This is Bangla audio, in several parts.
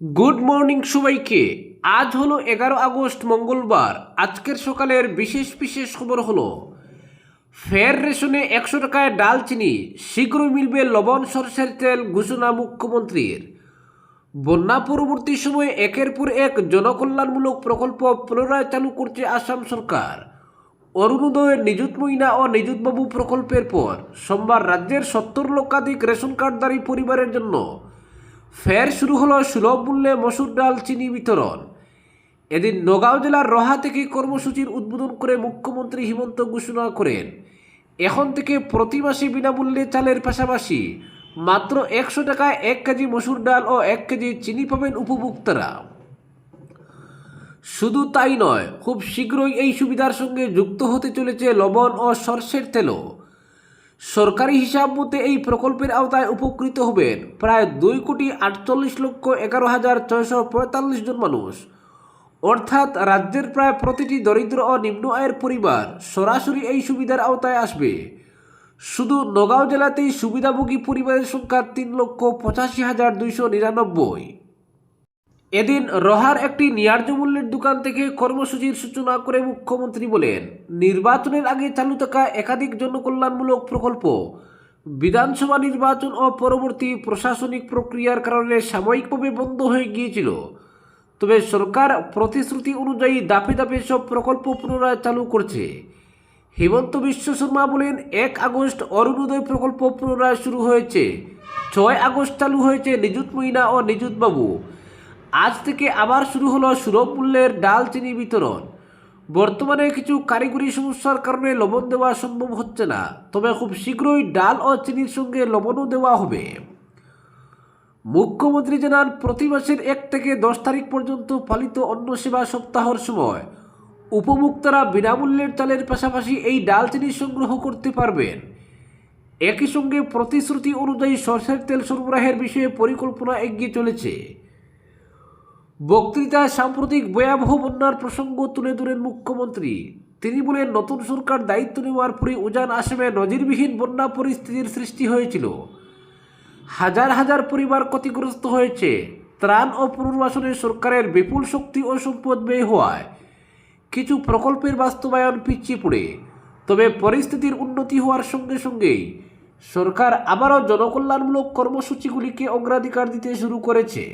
গুড মর্নিং সবাইকে। আজ হলো 11 আগস্ট মঙ্গলবার। আজকের সকালের বিশেষ বিশেষ খবর হলো ফের রেশনে 100 টাকায় ডাল চিনি, শীঘ্রই মিলবে লবণ সরষের তেল ঘোষণা মুখ্যমন্ত্রীর। বন্যা পরবর্তী সময়ে একের পর এক জনকল্যাণমূলক প্রকল্প পুনরায় চালু করছে আসাম সরকার। অরুণোদয়ের নিযুত মহিলা ও নিযুত বাবু প্রকল্পের পর সোমবার রাজ্যের 70 লক্ষাধিক রেশন কার্ডধারী পরিবারের জন্য ফের শুরু হলো সুলভ মূল্যে মসুর ডাল চিনি বিতরণ। এদিন নগাঁও জেলার রহা থেকে কর্মসূচির উদ্বোধন করে মুখ্যমন্ত্রী হিমন্ত ঘোষণা করেন, এখন থেকে প্রতি মাসে বিনামূল্যে চালের পাশাপাশি মাত্র 100 টাকায় 1 কেজি মসুর ডাল ও 1 কেজি চিনি পাবেন উপভোক্তারা। শুধু তাই নয়, খুব শীঘ্রই এই সুবিধার সঙ্গে যুক্ত হতে চলেছে লবণ ও সরষের তেলও। সরকারি হিসাব মতে এই প্রকল্পের আওতায় উপকৃত হবেন প্রায় 2,48,11,645 জন মানুষ। অর্থাৎ রাজ্যের প্রায় প্রতিটি দরিদ্র ও নিম্ন আয়ের পরিবার সরাসরি এই সুবিধার আওতায় আসবে। শুধু নগাঁও জেলাতেই সুবিধাভোগী পরিবারের সংখ্যা 3,85,299। এদিন রহার একটি ন্যায্য মূল্যের দোকান থেকে কর্মসূচির সূচনা করে মুখ্যমন্ত্রী বলেন, নির্বাচনের আগে চালু থাকা একাধিক জনকল্যাণমূলক প্রকল্প বিধানসভা নির্বাচন ও পরবর্তী প্রশাসনিক প্রক্রিয়ার কারণে সাময়িকভাবে বন্ধ হয়ে গিয়েছিল। তবে সরকার প্রতিশ্রুতি অনুযায়ী ধাপে ধাপে সব প্রকল্প পুনরায় চালু করছে। হিমন্ত বিশ্ব শর্মা বলেন, 1 আগস্ট অরুণোদয় প্রকল্প পুনরায় শুরু হয়েছে, 6 আগস্ট চালু হয়েছে নিযুত মহিলা ও নিযুত বাবু। আজ থেকে আবার শুরু হলো সুলভ মূল্যের ডাল চিনি বিতরণ। বর্তমানে কিছু কারিগরি সমস্যার কারণে লবণ দেওয়া সম্ভব হচ্ছে না, তবে খুব শীঘ্রই ডাল ও চিনির সঙ্গে লবণও দেওয়া হবে। মুখ্যমন্ত্রী জানান, প্রতি মাসের 1 থেকে 10 তারিখ পর্যন্ত পালিত অন্ন সেবা সপ্তাহের সময় উপভোক্তারা বিনামূল্যের চালের পাশাপাশি এই ডাল চিনি সংগ্রহ করতে পারবেন। একই সঙ্গে প্রতিশ্রুতি অনুযায়ী সরষের তেল সরবরাহের বিষয়ে পরিকল্পনা এগিয়ে চলেছে। বক্তৃতায় সাম্প্রতিক ভয়াবহ বন্যার প্রসঙ্গ তুলে ধরেন মুখ্যমন্ত্রী। তিনি বলেন, নতুন সরকার দায়িত্ব নেওয়ার পরে উজান আসামে নজিরবিহীন বন্যা পরিস্থিতির সৃষ্টি হয়েছিল। হাজার হাজার পরিবার ক্ষতিগ্রস্ত হয়েছে। ত্রাণ ও পুনর্বাসনে সরকারের বিপুল শক্তি ও সম্পদ ব্যয় হওয়ায় কিছু প্রকল্পের বাস্তবায়ন পিছিয়ে পড়ে। তবে পরিস্থিতির উন্নতি হওয়ার সঙ্গে সঙ্গেই সরকার আবারও জনকল্যাণমূলক কর্মসূচিগুলিকে অগ্রাধিকার দিতে শুরু করেছে।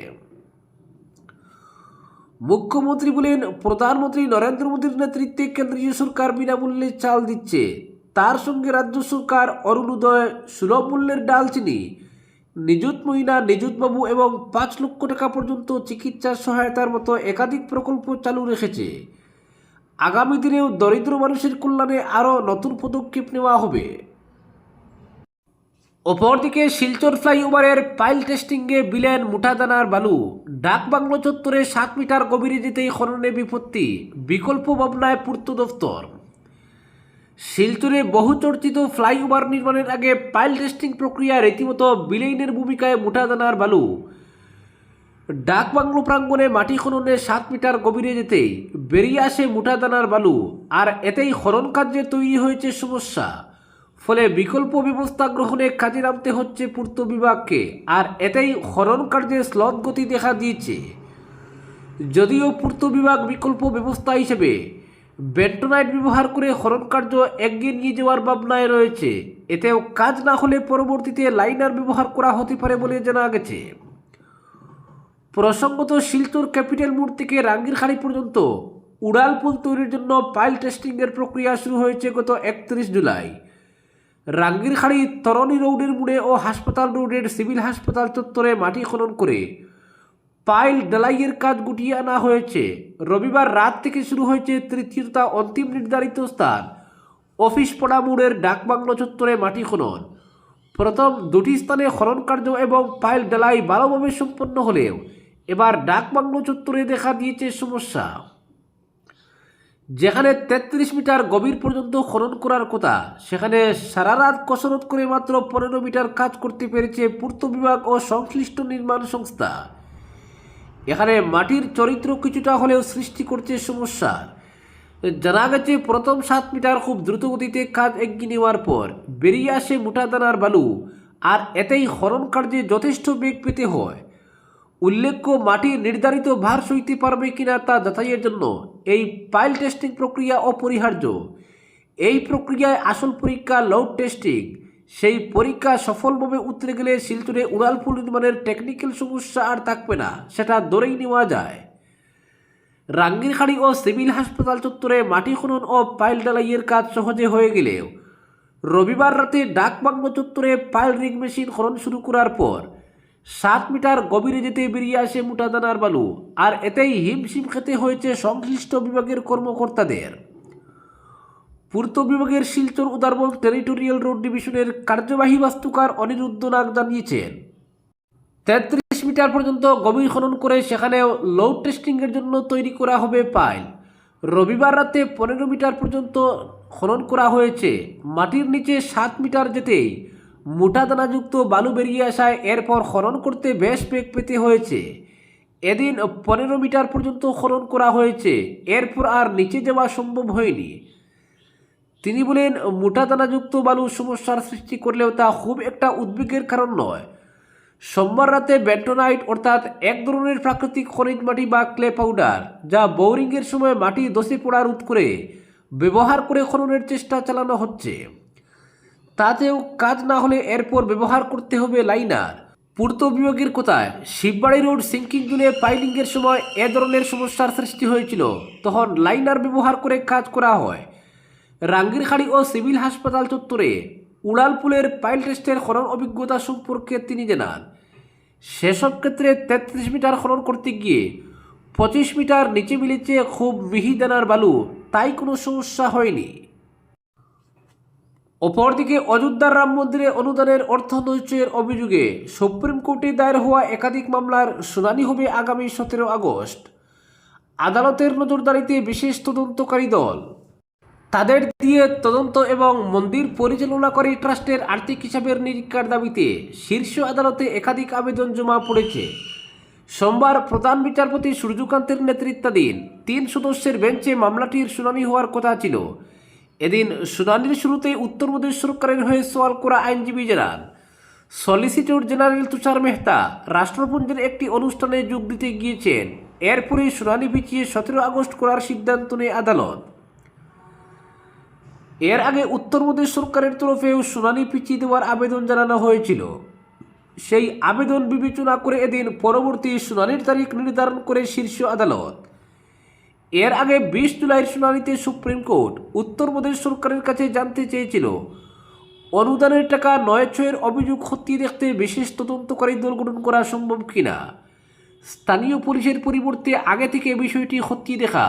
মুখ্যমন্ত্রী বলেন, প্রধানমন্ত্রী নরেন্দ্র মোদীর নেতৃত্বে কেন্দ্রীয় সরকার বিনামূল্যে চাল দিচ্ছে। তার সঙ্গে রাজ্য সরকার অরুণোদয়, সুলভ মূল্যের ডাল চিনি, নিযুত মহিলা, নিযুত বাবু এবং 5 লক্ষ টাকা পর্যন্ত চিকিৎসা সহায়তার মতো একাধিক প্রকল্প চালু রেখেছে। আগামী দিনেও দরিদ্র মানুষের কল্যাণে আরও নতুন পদক্ষেপ নেওয়া হবে। অপরদিকে শিলচর ফ্লাইওভারের পাইল টেস্টিংয়ে বিলেন মুঠাদানার বালু। ডাকবাংলো চত্বরে 7 মিটার গভীরে যেতেই খননে বিপত্তি, বিকল্প ভাবনায় পূর্ত দফতর। শিলচরে বহুচর্চিত ফ্লাইওভার নির্মাণের আগে পাইল টেস্টিং প্রক্রিয়া রীতিমতো বিলেইনের ভূমিকায় মুঠাদানার বালু। ডাকবাংলো প্রাঙ্গণে মাটি খননে 7 মিটার গভীরে যেতেই বেরিয়ে আসে মুঠাদানার বালু, আর এতেই খনন কার্যে তৈরি হয়েছে সমস্যা। ফলে বিকল্প ব্যবস্থা গ্রহণে কাজে নামতে হচ্ছে পূর্ত বিভাগকে, আর এতেই খনন কার্যে স্লথ গতি দেখা দিয়েছে। যদিও পূর্ত বিভাগ বিকল্প ব্যবস্থা হিসেবে বেন্টোনাইট ব্যবহার করে খনন কার্য এগিয়ে নিয়ে যাওয়ার ভাবনায় রয়েছে, এতেও কাজ না হলে পরবর্তীতে লাইনার ব্যবহার করা হতে পারে বলে জানা গেছে। প্রসঙ্গত, শিলচর ক্যাপিটাল মোড় থেকে রাঙ্গিরখাড়ি পর্যন্ত উড়াল পুল তৈরির জন্য পাইল টেস্টিংয়ের প্রক্রিয়া শুরু হয়েছে গত 31 জুলাই। রাঙ্গিরখাড়ি তরণী রোডের মোড়ে ও হাসপাতাল রোডের সিভিল হাসপাতাল চত্বরে মাটি খনন করে পাইল ঢালাইয়ের কাজ গুটিয়ে আনা হয়েছে। রবিবার রাত থেকে শুরু হয়েছে তৃতীয় তথা অন্তিম নির্ধারিত স্থান অফিস পড়া মোড়ের ডাকবাংলো চত্বরে মাটি খনন। প্রথম 2টি স্থানে খনন কার্য এবং পাইল ঢালাই ভালোভাবে সম্পন্ন হলেও এবার ডাকবাংলো চত্বরে দেখা দিয়েছে সমস্যা। যেখানে 33 মিটার গভীর পর্যন্ত খনন করার কথা, সেখানে সারা রাত কসরত করে মাত্র 15 মিটার কাজ করতে পেরেছে পূর্ত বিভাগ ও সংশ্লিষ্ট নির্মাণ সংস্থা। এখানে মাটির চরিত্র কিছুটা হলেও সৃষ্টি করছে সমস্যা। জানা গেছে, প্রথম 7 মিটার খুব দ্রুতগতিতে কাজ এগিয়ে নেওয়ার পর বেরিয়ে আসে মুঠাদানার বালু, আর এতেই খনন কার্যে যথেষ্ট বেগ পেতে হয়। উল্লেখ্য, মাটি নির্ধারিত ভার সইতে পারবে কিনা তা যাচাইয়ের জন্য এই পাইল টেস্টিং প্রক্রিয়া অপরিহার্য। এই প্রক্রিয়ায় আসল পরীক্ষা লোড টেস্টিং। সেই পরীক্ষা সফলভাবে উতরে গেলে শিলচরে উড়ালপুল নির্মাণের টেকনিক্যাল সমস্যা আর থাকবে না, সেটা ধরেই নেওয়া যায়। রাঙ্গিরখাড়ি ও সিভিল হাসপাতাল চত্বরে মাটি খনন ও পাইল ঢালাইয়ের কাজ সহজে হয়ে গেলেও রবিবার রাতে ডাকবাংলো চত্বরে পাইল রিং মেশিন খনন শুরু করার পর 7 মিটার গভীরে যেতে বেরিয়ে আসে মোটা দানার বালু, আর এতেই হিমশিম খেতে হয়েছে সংশ্লিষ্ট বিভাগের কর্মকর্তাদের। পূর্ত বিভাগের শিলচর উদারবন টেরিটোরিয়াল রোড ডিভিশনের কার্যবাহী বাস্তুকার অনিরুদ্ধ নাগ জানিয়েছেন, 33 মিটার পর্যন্ত গভীর খনন করে সেখানে লোড টেস্টিংয়ের জন্য তৈরি করা হবে পাইল। রবিবার রাতে 15 মিটার পর্যন্ত খনন করা হয়েছে। মাটির নিচে 7 মিটার যেতেই মোটা দানাযুক্ত বালু বেরিয়ে আসায় এরপর খনন করতে বেশ বেগ পেতে হয়েছে। এদিন 15 মিটার পর্যন্ত খনন করা হয়েছে, এরপর আর নিচে যাওয়া সম্ভব হয়নি। তিনি বলেন, মোটা দানাযুক্ত বালু সমস্যার সৃষ্টি করলেও তা খুব একটা উদ্বেগের কারণ নয়। সোমবার রাতে বেন্টোনাইট অর্থাৎ এক ধরনের প্রাকৃতিক খনিজ মাটি বা ক্লে পাউডার, যা বোরিংয়ের সময় মাটি ধসে পড়া রোধ করে ব্যবহার করে খননের চেষ্টা চালানো হচ্ছে। তাতেও কাজ না হলে এরপর ব্যবহার করতে হবে লাইনার। পূর্ত বিভাগের কথায়, শিববাড়ি রোড সিঙ্কিং জোনে পাইলিংয়ের সময় এ ধরনের সমস্যার সৃষ্টি হয়েছিল, তখন লাইনার ব্যবহার করে কাজ করা হয়। রাঙ্গিরখাড়ি ও সিভিল হাসপাতাল চত্বরে উড়ালপুলের পাইল টেস্টের খনন অভিজ্ঞতা সম্পর্কে তিনি জানান, সেসব ক্ষেত্রে 33 মিটার খনন করতে গিয়ে 25 মিটার নিচে মিলেছে খুব মিহি দানার বালু, তাই কোনো সমস্যা হয়নি। অপরদিকে অযোধ্যার রাম মন্দিরে অনুদানের অর্থ নৈচয়ের অভিযোগে সুপ্রিম কোর্টে দায়ের হওয়া একাধিক মামলার শুনানি হবে আগামী 17 আগস্ট। আদালতের নজরদারিতে বিশেষ তদন্তকারী দল, তাদের দিয়ে তদন্ত এবং মন্দির পরিচালনাকারী ট্রাস্টের আর্থিক হিসাবের নিরীক্ষার দাবিতে শীর্ষ আদালতে একাধিক আবেদন জমা পড়েছে। সোমবার প্রধান বিচারপতি সূর্যকান্তের নেতৃত্বাধীন 3 সদস্যের বেঞ্চে মামলাটির শুনানি হওয়ার কথা ছিল। এদিন শুনানির শুরুতেই উত্তরপ্রদেশ সরকারের হয়ে সওয়াল করা আইনজীবী জানান, সলিসিটর জেনারেল তুষার মেহতা রাষ্ট্রপুঞ্জের একটি অনুষ্ঠানে যোগ দিতে গিয়েছেন। এরপরই শুনানি পিছিয়ে 17 আগস্ট করার সিদ্ধান্ত নেয় আদালত। এর আগে উত্তরপ্রদেশ সরকারের তরফেও শুনানি পিছিয়ে দেওয়ার আবেদন জানানো হয়েছিল। সেই আবেদন বিবেচনা করে এদিন পরবর্তী শুনানির তারিখ নির্ধারণ করে শীর্ষ আদালত। এর আগে 20 জুলাইয়ের শুনানিতে সুপ্রিম কোর্ট উত্তরপ্রদেশ সরকারের কাছে জানতে চেয়েছিল, অনুদানের টাকা নয়ছয়ের অভিযোগ খতিয়ে দেখতে বিশেষ তদন্তকারী দল গঠন করা সম্ভব কিনা। স্থানীয় পুলিশের পরিবর্তে আগে থেকে বিষয়টি খতিয়ে দেখা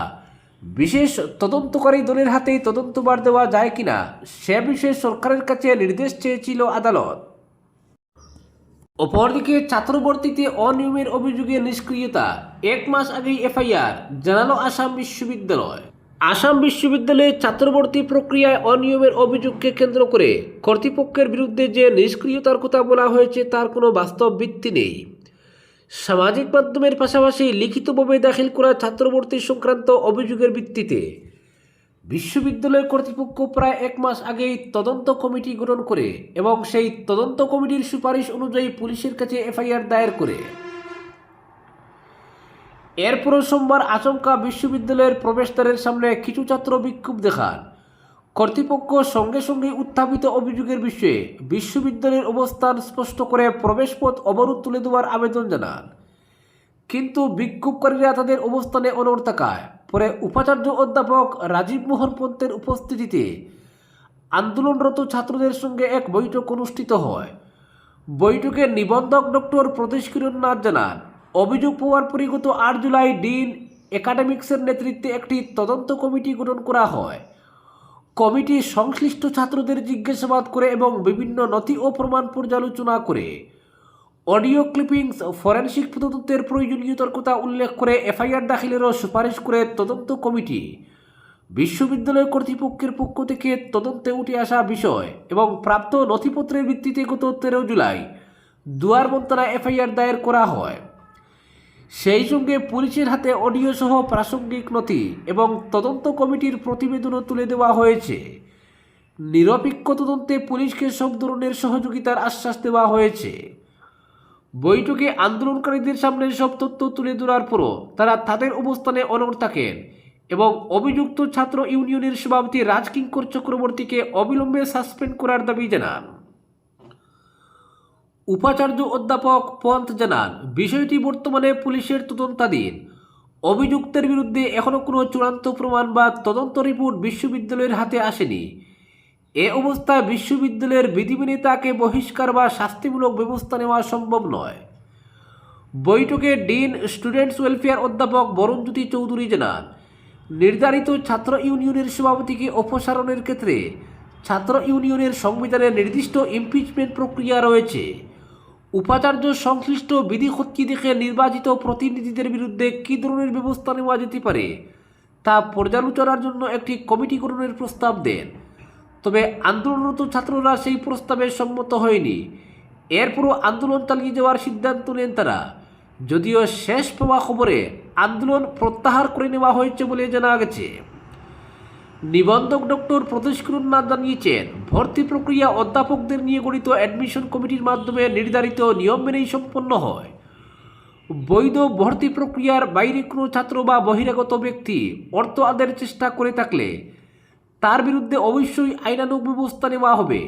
বিশেষ তদন্তকারী দলের হাতেই তদন্তভার দেওয়া যায় কিনা সে বিষয়ে সরকারের কাছে নির্দেশ চেয়েছিল আদালত। অপরদিকে ছাত্রভর্তিতে অনিয়মের অভিযোগে নিষ্ক্রিয়তা, 1 মাস আগেই এফআইআর, জানালো আসাম বিশ্ববিদ্যালয়। আসাম বিশ্ববিদ্যালয়ে ছাত্রভর্তি প্রক্রিয়ায় অনিয়মের অভিযোগকে কেন্দ্র করে কর্তৃপক্ষের বিরুদ্ধে যে নিষ্ক্রিয়তার কথা বলা হয়েছে তার কোনো বাস্তব ভিত্তি নেই। সামাজিক মাধ্যমের পাশাপাশি লিখিতভাবে দাখিল করা ছাত্রভর্তি সংক্রান্ত অভিযোগের ভিত্তিতে বিশ্ববিদ্যালয় কর্তৃপক্ষ প্রায় 1 মাস আগেই তদন্ত কমিটি গঠন করে এবং সেই তদন্ত কমিটির সুপারিশ অনুযায়ী পুলিশের কাছে এফআইআর দায়ের করে। এরপরও সোমবার আচমকা বিশ্ববিদ্যালয়ের প্রবেশদ্বারের সামনে কিছু ছাত্র বিক্ষোভ দেখান। কর্তৃপক্ষ সঙ্গে সঙ্গে উত্থাপিত অভিযোগের বিষয়ে বিশ্ববিদ্যালয়ের অবস্থান স্পষ্ট করে প্রবেশপথ অবরোধ তুলে দেওয়ার আবেদন জানান, কিন্তু বিক্ষোভকারীরা তাদের অবস্থানে অনড় থাকায় পরে উপাচার্য অধ্যাপক রাজীব মোহন পন্তের উপস্থিতিতে আন্দোলনরত ছাত্রদের সঙ্গে এক বৈঠক অনুষ্ঠিত হয়। বৈঠকে নিবন্ধক ডক্টর প্রদেশ কিরণ নাথ জানান, অভিযোগ পাওয়ার পরই গত 8 জুলাই ডিন একাডেমিক্সের নেতৃত্বে একটি তদন্ত কমিটি গঠন করা হয়। কমিটি সংশ্লিষ্ট ছাত্রদের জিজ্ঞাসাবাদ করে এবং বিভিন্ন নথি ও প্রমাণ পর্যালোচনা করে অডিও ক্লিপিংস ফরেনসিক তদন্তের প্রয়োজনীয়তার কথা উল্লেখ করে এফআইআর দাখিলেরও সুপারিশ করে তদন্ত কমিটি বিশ্ববিদ্যালয় কর্তৃপক্ষের পক্ষ থেকে তদন্তে উঠে আসা বিষয় এবং প্রাপ্ত নথিপত্রের ভিত্তিতে গত 13 জুলাই দুয়ারবন্তানা এফআইআর দায়ের করা হয়। সেই সঙ্গে পুলিশের হাতে অডিও সহ প্রাসঙ্গিক নথি এবং তদন্ত কমিটির প্রতিবেদনও তুলে দেওয়া হয়েছে। নিরপেক্ষ তদন্তে পুলিশকে সব ধরনের সহযোগিতার আশ্বাস দেওয়া হয়েছে। বৈঠকে আন্দোলনকারীদের সামনে সব তথ্য তুলে ধরার পরও তারা তাদের অবস্থানে অনড় থাকেন এবং অভিযুক্ত ছাত্র ইউনিয়নের সভাপতি রাজকিঙ্কর চক্রবর্তীকে অবিলম্বে সাসপেন্ড করার দাবি জানান। উপাচার্য অধ্যাপক পন্থ জানান, বিষয়টি বর্তমানে পুলিশের তদন্তাধীন। অভিযুক্তের বিরুদ্ধে এখনও কোনো চূড়ান্ত প্রমাণ বা তদন্ত রিপোর্ট বিশ্ববিদ্যালয়ের হাতে আসেনি। এ অবস্থায় বিশ্ববিদ্যালয়ের বিধি মেনে তাকে বহিষ্কার বা শাস্তিমূলক ব্যবস্থা নেওয়া সম্ভব নয়। বৈঠকে ডিন স্টুডেন্টস ওয়েলফেয়ার অধ্যাপক বরুণজ্যোতি চৌধুরী জানান, নির্ধারিত ছাত্র ইউনিয়নের সভাপতিকে অপসারণের ক্ষেত্রে ছাত্র ইউনিয়নের সংবিধানে নির্দিষ্ট ইমপিচমেন্ট প্রক্রিয়া রয়েছে। উপাচার্য সংশ্লিষ্ট বিধিখতি দেখে নির্বাচিত প্রতিনিধিদের বিরুদ্ধে কী ধরনের ব্যবস্থা নেওয়া যেতে পারে তা পর্যালোচনার জন্য একটি কমিটি গঠনের প্রস্তাব দেন। তবে আন্দোলনরত ছাত্ররা সেই প্রস্তাবে সম্মত হয়নি। এরপরও আন্দোলন চালিয়ে যাওয়ার সিদ্ধান্ত নেন তারা। যদিও শেষ পাওয়া খবরে আন্দোলন প্রত্যাহার করে নেওয়া হয়েছে বলে জানা গেছে। নিবন্ধক ডক্টর প্রদেশ কুরুন্নাথ জানিয়েছেন, ভর্তি প্রক্রিয়া অধ্যাপকদের নিয়ে গঠিত অ্যাডমিশন কমিটির মাধ্যমে নির্ধারিত নিয়ম মেনেই সম্পন্ন হয়। বৈধ ভর্তি প্রক্রিয়ার বাইরে কোনো ছাত্র বা বহিরাগত ব্যক্তি অর্থ আদায়ের চেষ্টা করে থাকলে তার বিরুদ্ধে অবশ্যই আইনানুগ ব্যবস্থা নেওয়া হবে।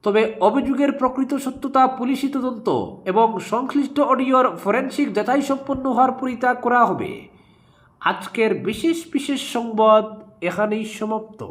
তবে অভিযোগের প্রকৃত সত্যতা পুলিশি তদন্ত এবং সংশ্লিষ্ট অডিওর ফরেনসিক যাচাই সম্পন্ন হওয়ার পরই তা করা হবে। আজকের বিশেষ সংবাদ এখানেই সমাপ্ত।